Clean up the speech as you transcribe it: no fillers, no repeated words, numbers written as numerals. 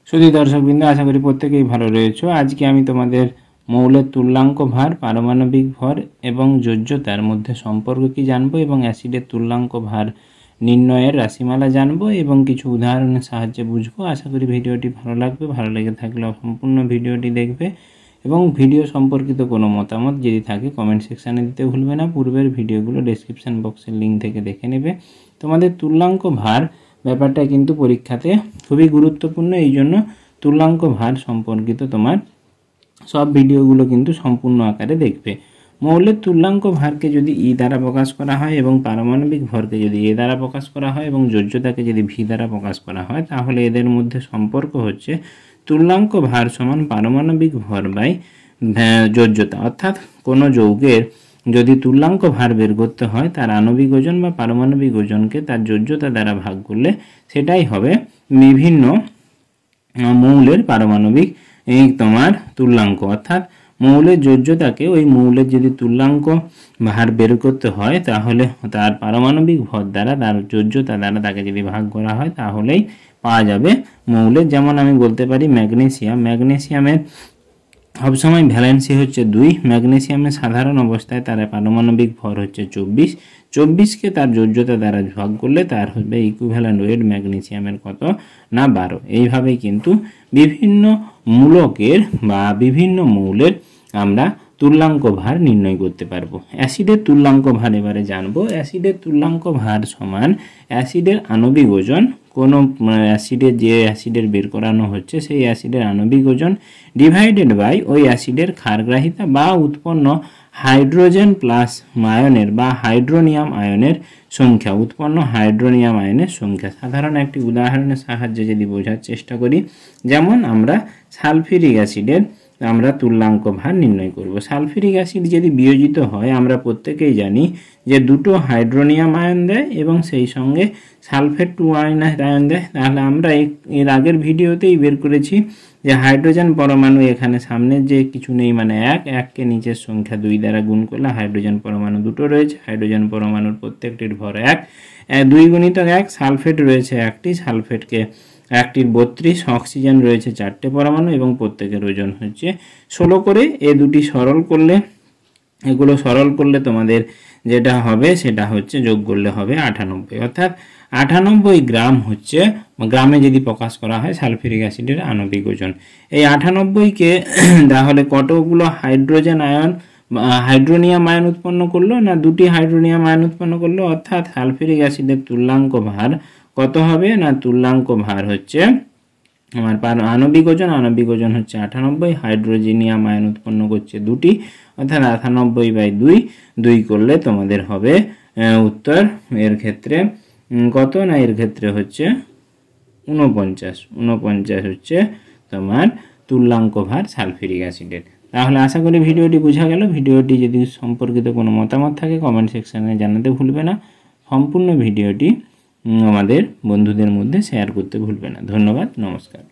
শুধু দর্শকবৃন্দ, আশা করি প্রত্যেকেই ভালো রয়েছে। আজকে আমি তোমাদের মৌলের তুল্যাঙ্ক ভার, পারমাণবিক ভর এবং যোজ্যতার মধ্যে সম্পর্ক কি জানবো এবং অ্যাসিডের তুল্যাঙ্ক ভার নির্ণয়ের রাশিমালা জানবো এবং কিছু উদাহরণের সাহায্যে বুঝবো। আশা করি ভিডিওটি ভালো লাগবে। ভালো লেগে থাকলে সম্পূর্ণ ভিডিওটি দেখবে এবং ভিডিও সম্পর্কিত কোনো মতামত যদি থাকে কমেন্ট সেকশানে দিতে ভুলবে না। পূর্বের ভিডিওগুলো ডেসক্রিপশন বক্সের লিঙ্ক থেকে দেখে নেবে। তোমাদের তুল্যাঙ্ক ভার ব্যাপারটা কিন্তু পরীক্ষাতে খুবই গুরুত্বপূর্ণ, এই জন্য তুল্যাঙ্ক ভার সম্পর্কিত তোমার সব ভিডিওগুলো কিন্তু সম্পূর্ণ আকারে দেখবে। মৌলের তুল্যাঙ্ক ভারকে যদি ই দ্বারা প্রকাশ করা হয় এবং পারমাণবিক ভরকে যদি এ দ্বারা প্রকাশ করা হয় এবং যোজ্যতাকে যদি ভি দ্বারা প্রকাশ করা হয়, তাহলে এদের মধ্যে সম্পর্ক হচ্ছে তুল্যাঙ্ক ভার সমান পারমাণবিক ভর বাই যোজ্যতা। অর্থাৎ কোনো যৌগের যদি তুল্যাঙ্ক ভার বের করতে হয়, তার আণবিক ওজন বা পারমাণবিক ওজনকে তার যোজ্যতা দ্বারা ভাগ করলে সেটাই হবে বিভিন্ন মৌলের পারমাণবিক তোমার তুল্যাঙ্ক। অর্থাৎ মৌলের যোজ্যতাকে ওই মৌলের যদি তুল্যাঙ্ক ভার বের করতে হয়, তাহলে তার পারমাণবিক ভর দ্বারা তার যোজ্যতা দ্বারা তাকে যদি ভাগ করা হয়, তাহলেই পাওয়া যাবে মৌলের। যেমন আমি বলতে পারি ম্যাগনেসিয়ামের সবসময় ভ্যালেন্সি হচ্ছে 2। ম্যাগনেসিয়ামের সাধারণ অবস্থায় তার পারমাণবিক ভর হচ্ছে 24কে তার যোজ্যতা দ্বারা ভাগ করলে তার হবে ইকুইভ্যালেন্ট ওয়েট ম্যাগনেসিয়ামের কত না 12। এইভাবেই কিন্তু বিভিন্ন মূলকের বা বিভিন্ন মৌলের আমরা তুল্যাঙ্ক ভার নির্ণয় করতে পারবো। অ্যাসিডের তুল্যাঙ্ক ভার এবারে জানবো। অ্যাসিডের তুল্যাঙ্ক ভার সমান অ্যাসিডের আণবিক ওজন, কোনো অ্যাসিডের যে অ্যাসিডের বের করানো হচ্ছে সেই অ্যাসিডের আণবিক ওজন ডিভাইডেড বাই ওই অ্যাসিডের ক্ষারগ্রাহিতা বা উৎপন্ন হাইড্রোজেন প্লাস আয়নের বা হাইড্রোনিয়াম আয়নের সংখ্যা, উৎপন্ন হাইড্রোনিয়াম আয়নের সংখ্যা। সাধারণ একটি উদাহরণের সাহায্যে যদি বোঝার চেষ্টা করি, যেমন আমরা সালফিউরিক অ্যাসিডের আমরা তুল্যাঙ্ক ভার নির্ণয় করব। সালফিউরিক অ্যাসিড যদি বিয়োজিত হয়, আমরা প্রত্যেকেই জানি যে দুটো হাইড্রোনিয়াম আয়ন দেয় এবং সেই সঙ্গে সালফেট 2 আয়ন দেয়। তাহলে আমরা এর আগের ভিডিওতেই বের করেছি যে হাইড্রোজেন পরমাণু এখানে সামনের যে কিছু নেই, মানে 1কে নিচের সংখ্যা 2 দ্বারা গুণ করলে হাইড্রোজেন পরমাণু দুটো রয়েছে। হাইড্রোজেন পরমাণুর প্রত্যেকটির ভর 1, 2 গুণিতক 1। সালফেট রয়েছে একটি, সালফেটকে একটির 32, অক্সিজেন রয়েছে 4টে পরমাণু এবং প্রত্যেকের ওজন হচ্ছে 16 করে। দুটি সরল করলে, এগুলো সরল করলে তোমাদের যেটা হবে সেটা হচ্ছে যোগ করলে হবে 98। অর্থাৎ 98 গ্রাম হচ্ছে, গ্রামে যদি প্রকাশ করা হয় সালফিউরিক অ্যাসিডের আণবিক ওজন। এই 98কে তাহলে কতগুলো হাইড্রোজেন আয়ন হাইড্রোনিয়াম আয়ন উৎপন্ন করলো না, 2টি হাইড্রোনিয়াম আয়ন উৎপন্ন করলো। অর্থাৎ সালফিউরিক অ্যাসিডের তুল্যাঙ্ক ভার কত হবে না, তুল্যাঙ্ক ভার হচ্ছে আমার আণবিক ওজন হচ্ছে 98, হাইড্রোজেনিয়াম আয়ন উৎপন্ন করছে 2টি, অর্থাৎ 98/2 করলে তোমাদের হবে উত্তর। এর ক্ষেত্রে কত না, এর ক্ষেত্রে হচ্ছে 49 হচ্ছে তোমার তুল্যাঙ্ক ভার সালফিউরিক অ্যাসিডের। তাহলে আশা করি ভিডিওটি বোঝা গেল। ভিডিওটি যদি সম্পর্কিত কোনো মতামত থাকে কমেন্ট সেকশানে জানাতে ভুলবে না। সম্পূর্ণ ভিডিওটি আমাদের বন্ধুদের মধ্যে শেয়ার করতে ভুলবে না। ধন্যবাদ, নমস্কার।